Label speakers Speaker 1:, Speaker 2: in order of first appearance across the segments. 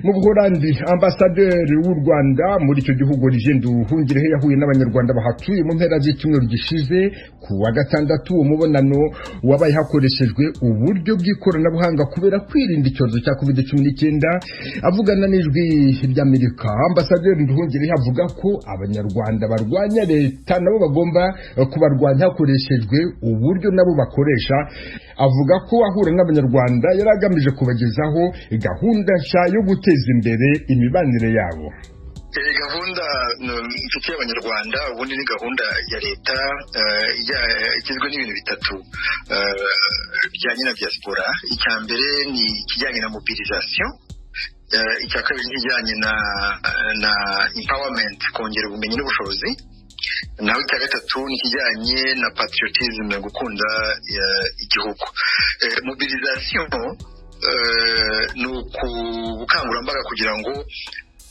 Speaker 1: Mu Buholandi ambasaderi w'u Rwanda muri icyo gihugu Olivier Nduhungirehe yahuye n'abanyarwanda bahatuye mu mpera z'icyumweru gishize ku wa gatandatu. Umubonano wabaye hakoreshejwe uburyo bw'ikoranabuhanga kubera kwirinda icyorezo cya COVID-19. Avugana n'ijwi ry'Amerika, ambasaderi Nduhungirehe avuga ko abanyarwanda barwanya leta nabo bagomba kubarwanya hakoreshejwe uburyo nabo bakoresha. Avuga ko ahura n'abanyarwanda yari agamije kubagezaho gahunda nshya yo guteza imbere imibanire yabo.
Speaker 2: Gahunda mfitiye abanyarwanda ubundi ni gahunda ya leta igizwe n'ibintu bitatu bijyanye na diaspora. Icya mbere ni ikijyanye na mobilisation, icya kabiri ni ikijyanye na empowerment, kongera ubumenyi n'ubushobozi, naho icya gatatu ni ikijyanye na patriotism, gukunda igihugu. Mobilisation ni ubukangurambaga kugira ngo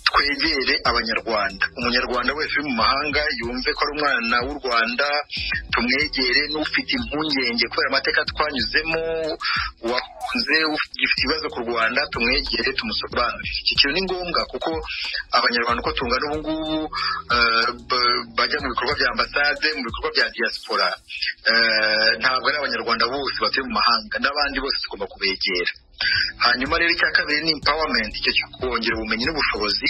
Speaker 2: twegere abanyarwanda. Umunyarwanda wese uri mu mahanga yumve ko ari umwana w'u Rwanda, tumwegere. N'ufite impungenge kubera amateka twanyuzemo, wahunze ufite ibibazo ku Rwanda, tumwegere tumusobanurire. Iki kintu ni ngombwa kuko abanyarwanda uko tungana ubu ngubu bajya mu bikorwa bya ambasade, mu bikorwa bya diaspora, ntabwo ari abanyarwanda bose batuye mu mahanga, n'abandi bose tugomba kubegera. Hanyuma rero icya kabiri ni empowerment, icyo cyo kongera ubumenyi n'ubushobozi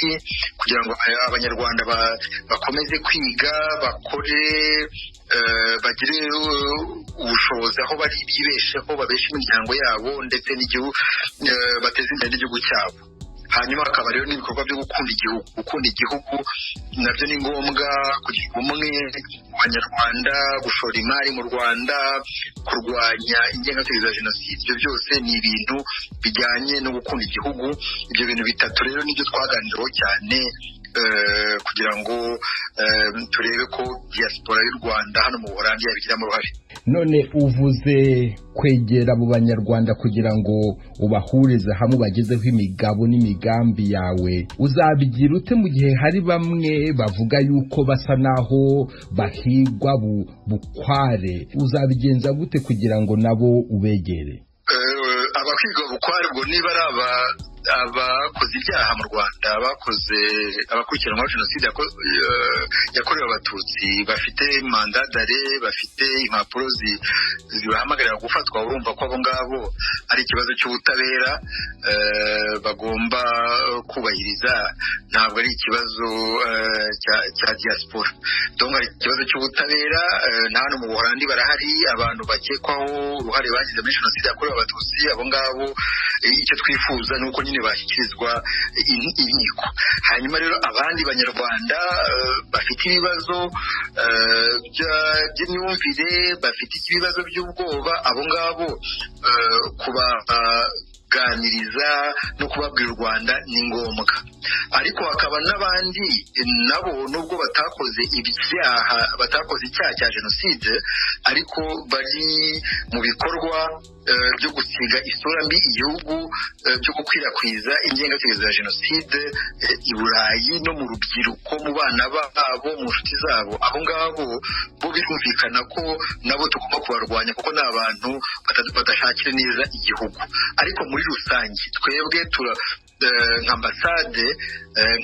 Speaker 2: kugira ngo abanyarwanda bakomeze kwiga, bakore, bagire ubushobozi aho bari bibesheho, babeshe imiryango yabo ndetse n'igihugu, bateze imbere n'igihugu cyabo. Hanyuma hakaba rero n'ibikorwa byo gukunda igihugu. Gukunda igihugu nabyo ni ngombwa, kugira ubumwe mu banyarwanda, gushora imari mu Rwanda, kurwanya ingengabitekerezo ya jenoside. Ibyo byose ni ibintu bijyanye no gukunda igihugu. Ibyo bintu bitatu rero nibyo twaganiraho cyane kugira ngo turebe ko diaspora y'u Rwanda hano mu Buholandi yabigiramo uruhare.
Speaker 1: None uvuze kwegera abo banyarwanda kugira ngo ubahurize hamwe bagezeho imigabo n'imigambi yawe, uzabigira ute mu gihe hari bamwe bavuga yuko basa naho bahigwa bukware? Uzabigenza gute kugira ngo nabo ubegere?
Speaker 2: Abahigwa bukware ubwo niba ari abakoze ibyaha mu Rwanda, abakurikiranwa jenoside yakorewe abatutsi, bafite mandadare, bafite impapuro zibahamagarira gufatwa, urumva ko abo ngabo ari ikibazo cy'ubutabera bagomba kubahiriza, ntabwo ari ikibazo cya diaspora. Donc hari ikibazo cy'ubutabera, na hano mu Buholandi barahari abantu bakekwaho uruhare bagize muri jenoside yakorewe abatutsi. Abo ngabo icyo twifuza ni uko nyine bashyikirizwa inkiko. Hanyuma rero abandi banyarwanda bafite ibibazo by'imyumvire, bafite ibibazo by'ubwoba, abo ngabo kubaganiriza no kubabwira u Rwanda ni ngombwa. Ariko hakaba n'abandi nabo nubwo batakoze ibyaha, batakoze icyaha cya jenoside, ariko bari mu bikorwa byo gusiga isura mbi igihugu, byo gukwirakwiza ingengabitekerezo ya jenoside i Burayi no mu rubyiruko, mu bana babo, mu nshuti zabo. Abo ngabo bo birumvikana ko nabo tugomba kubarwanya kuko ni abantu badashakira neza igihugu. Ariko muri rusange twebwe nka ambasade,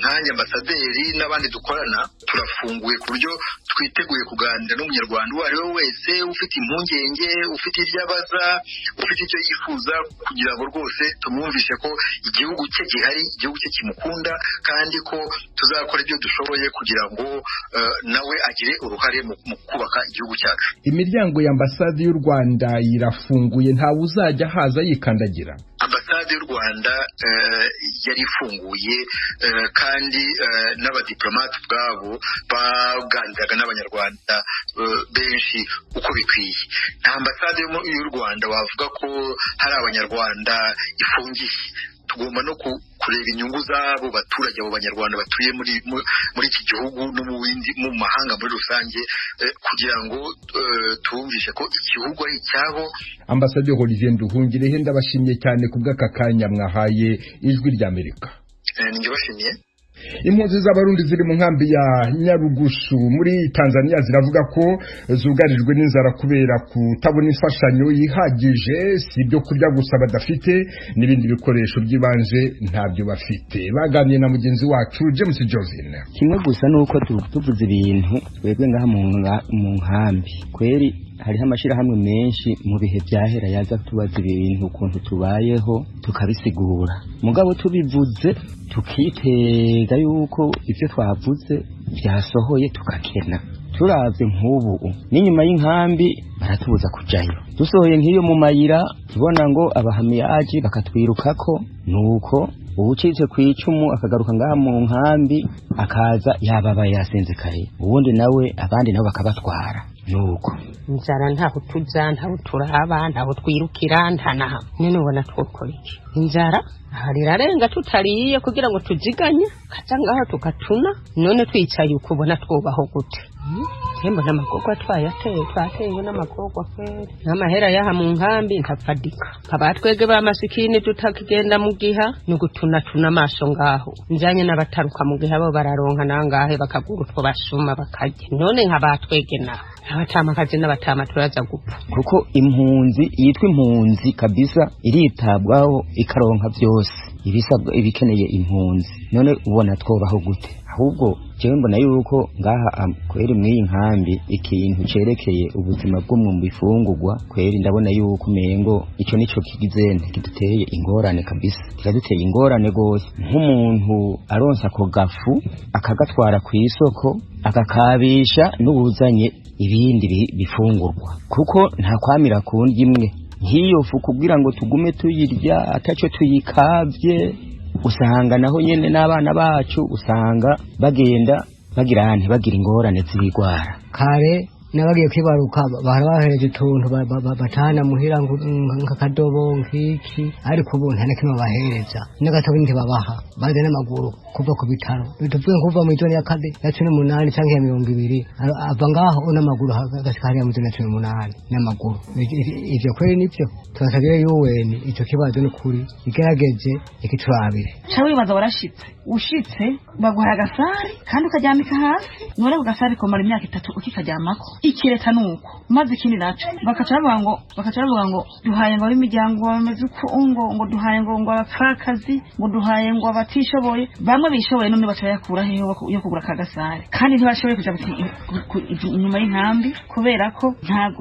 Speaker 2: nkanjye ambasaderi n'abandi dukorana, turafunguye ku buryo twiteguye kuganira n'umunyarwanda uwo ari we wese ufite impungenge, ufite ibyo abaza, ufite icyo yifuza, kugira ngo rwose tumwumvishe ko igihugu cye gihari, igihugu cye kimukunda, kandi ko tuzakora ibyo dushoboye kugira ngo nawe agire uruhare mu kubaka igihugu cyacu.
Speaker 1: Imiryango ya ambasade y'u Rwanda irafunguye, ntawe uzajya haza yikandagira?
Speaker 2: Ambasade y'u Rwanda yari ifunguye, kandi n'abadiplomate ubwabo baganiraga n'abanyarwanda benshi uko bikwiye. Nta ambasade y'u Rwanda wavuga ko hari abanyarwanda ifungiye. Tugomba no kureba inyungu z'abo baturage, abo banyarwanda batuye muri iki gihugu no mu mahanga muri rusange, kugira ngo tumvishe ko igihugu ari icyabo.
Speaker 1: Ambasaderi Olivier Nduhungirehe, ndabashimiye cyane kubw'aka kanya mwahaye ijwi ry'Amerika.
Speaker 2: Ninjye bashimiye.
Speaker 1: Impunzi z'abarundi ziri mu nkambi ya Nyarugusu muri Tanzania ziravuga ko zugarijwe n'inzara kubera kutabona imfashanyo yihagije, si ibyo kurya gusa badafite n'ibindi bikoresho by'ibanje ntabyo bafite. Baganiriye na mugenzi wacu James Jovine.
Speaker 3: Kimwe gusa nuko tuvuze ibintu twebwe ngaha mu nkambi kweri hariho amashirahamwe menshi mu bihe byahera yaza tubaza ibintu ukuntu tubayeho tukabisigura, mugabo tubivuze tukitega yuko ivyo twavuze byasohoye tukakena. Turavye nk'ubu n'inyuma y'inkambi baratubuza kujayo, dusohoye nk'iyo mu mayira tubona ngo abahamiyaji bakatwirukako, nuko ubucitse kwicumu akagaruka ngaha mu nkambi akaza yababaye yasenzekaye, ubundi nawe abandi nabo bakabatwara. Nuko
Speaker 4: inzara ntaho tuja, ntaho turaba, ntaho twirukira, ntanaha none ubona twokora iki? Inzara harirarenga tutariye kugira ngo tujiganye kaca ngaho tukatuna, none twicaye ukubona twobaho gute? Tembo n'amagorwa twatewe n'amagorwa kweli, n'amahera yaha mu nkambi ntafadika. Abatwege ba masikini tutakigenda mu giha n'ugutuna amaso ngaho, njanye n'abataruka mu giha bo bararonka nangahe bakagura utwo basuma bakarya. None nk'abatwege na abatamakazi n'abatama turaza gupfa,
Speaker 3: kuko impunzi yitwa impunzi kabisa iritabwaho ikaronka byose ibisabwa ibikeneye impunzi. None ubona twobaho gute? Ahubwo jewe mbona yuko ngaha kweri mw'iyi nkambi ikintu cerekeye ubuzima bwo mu bifungurwa kweri ndabona yuko mengo ico nico kigizene kiduteye ingorane kabisa, kiraduteye ingorane gose. Nk'umuntu aronsa ko gafu akagatwara ku isoko akakabisha n'ubuzanye ibindi bifungurwa, kuko nta kwamira kundi imwe nk'iyo fu kugira ngo tugume tuyirya ataco tuyikavye. Usanga naho nyene n'abana bacu usanga bagenda bagira ingorane z'ibigwara.
Speaker 5: Kare nabagiye kwibaruka barabahereje utuntu batana muhira nk'akadobo nk'iki, ariko ubu nta na kimwe bahereza, n'agatobo ntibabaha, baze n'amaguru kuva ku bitaro. Tuvuye kuva mu ijoro ya 18 cyangwa ya 20 ava ngaho n'amaguru hagashikariya mu ijoro ya 18 n'amaguru. Ivyo kweri nivyo twasabire UN ico kibazo n'ukuri igerageje ikiturabire.
Speaker 6: Chawe wibaza warashitse ushitse baguha agasari kandi ukaryamika hasi, none ku gasari komara imyaka 3 ukikaryamako. Ikireta nuko maze ikindi naco bakacavuga ngo duhaye ngo imiryango bameze ngo duhaye ngo abapfakazi, ngo duhaye ngo abatishoboye. Bamwe bishoboye none bacayakura heho yo kugura kagasare, kandi ntibashoboye kuja inyuma y'inkambi kubera ko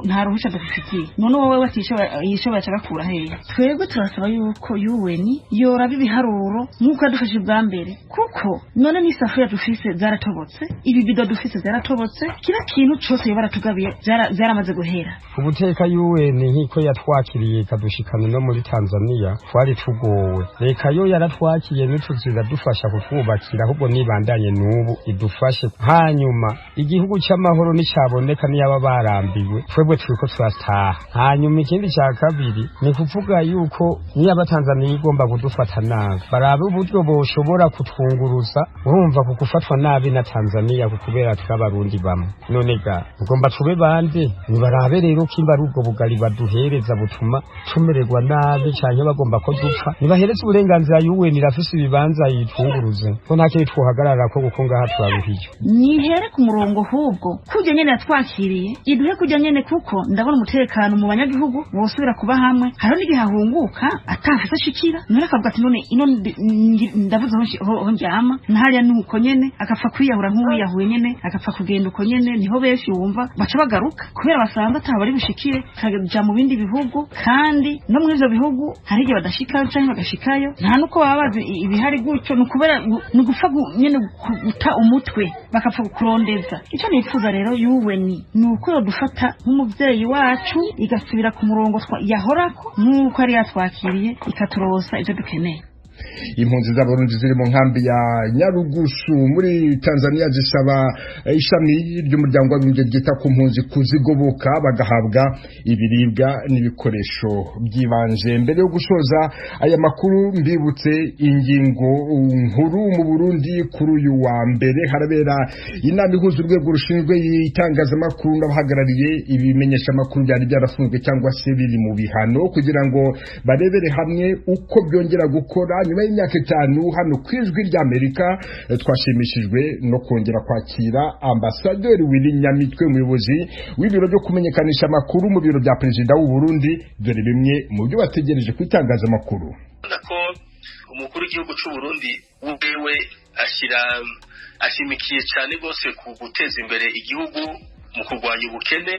Speaker 6: nta ruhusha dufitiye. None wowe watishoboye acagakura heho? Twebwe turasaba yuko UN yoraba ibiharuro nk'uko yadufashe bwa mbere, kuko none n'isafuriya dufise zaratobotse, ibibido dufise zaratobotse, kila kintu cose baratugabiye zaramaze guhera.
Speaker 7: Ubuteka UN nkiko yatwakiriye kadushikana no muri Tanzania twari tugowe, reka yo yaratwakiye n'ituzira dufasha kutwubakira, ahubwo nibandanye n'ubu idufashe. Hanyuma igihugu cy'amahoro nicaboneka niyaba barambiwe twebwe turiko turataha. Hanyuma ikindi cya kabiri ni kuvuga yuko niyaba Tanzania igomba kudufata nabi, barabe uburyo boshobora kutwunguruza, urumva kugufatwa nabi na Tanzania kukubera tw'abarundi bamwe. None ga ugomba tube bande nibarabe rero kimba rubwo bugari baduhereza butuma tumererwa nabi cyane bagomba ko dupfa, nibahereza uburenganzira UN irafise ibibanza yitunguruze ko ntakiri twohagarara ko guko ngaha twaruhiye.
Speaker 6: Nihere ku murongo hubwo kujya nyene yatwakiriye iduhe kujya nyene, kuko ndabona umutekano mu banyagihugu bosubira kuba hamwe. Haro n'igihahunguka atafise shikira, none akavuga ati none ino ndavuze ho njyama ntariya nuko nyene akapfa kwiyahura nk'uwiyahuye nyene akapfa kugenda uko nyene, niho benshi wumva baca bagaruka kubera basanga atabari bushikire kaja mu bindi bihugu, kandi no muri ivyo bihugu hari igihe badashika canke bagashikayo nta nuko baba bazi ibihari gutyo, nukubera nugupfa nyene guta umutwe bakapfa kurondeza. Ico nifuza rero UN nuko yodufata nk'umuvyeyi wacu igasubira ku murongo yahorako nuko ari yatwakiriye ikaturosa ivyo dukeneye.
Speaker 1: Impunzi z'abarundi ziri mu nkambi ya Nyarugusu muri Tanzania zisaba ishami ry'umuryango w'abibumbye ryita ku mpunzi kuzigoboka bagahabwa ibiribwa n'ibikoresho by'ibanje. Mbere yo gushoza aya makuru mbibutse ingingo nkuru mu Burundi kuri uyu wa mbere harabera inama ihuza urwego rushinzwe itangazamakuru n'abahagarariye ibimenyesha makuru byari byarafunzwe cyangwa se biri mu bihano kugira ngo barebere hamwe uko byongera gukora nyuma y'imyaka 5 hano ku Ijwi ry'Amerika twashimishijwe no kongera kwakira ambasaderi Willy Nyamitwe, umuyobozi w'ibiro byo kumenyekanisha amakuru mu biro bya perezida w'u Burundi. Dore bimwe mu byo bategereje ku itangazamakuru.
Speaker 8: Ko umukuru w'igihugu cy'u Burundi wewe ashimikiye cyane rwose ku guteza imbere igihugu mu kurwanya ubukene,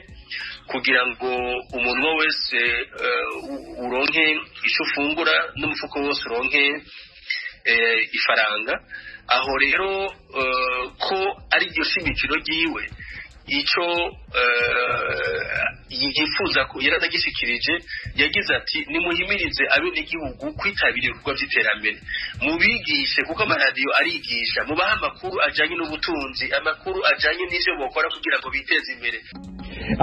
Speaker 8: kugira ngo umuntu wese uronke icyo ufungura n'umufuko wose uronke ifaranga. Aho rero ko ari iryo shimikiro ryiwe, icyo yifuza ko yaranagishikirije, yagize ati nimuhimirize abenegihugu kwitabira ibikorwa by'iterambere, mubigishe kuko amaradiyo arigisha, mubahe amakuru ajyanye n'ubutunzi, amakuru ajyanye n'ivyo bokora kugira ngo biteze imbere.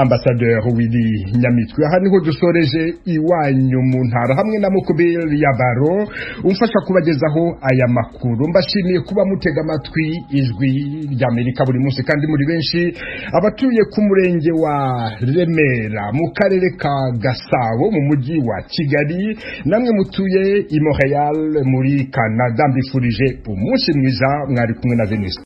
Speaker 1: Ambasaderi Willy Nyamitwe, aha niho dusoreje iwanyu mu ntara hamwe na Mukubiri ya Baro umfasha kubagezaho aya makuru. Mbashimiye kuba mutega amatwi Ijwi ry'Amerika buri munsi kandi muri benshi, abatuye ku murenge wa Remera mu karere ka Gasabo mu mujyi wa Kigali, namwe mutuye i Montreal muri Canada, mbifurije umunsi mwiza. Mwari kumwe na Venus.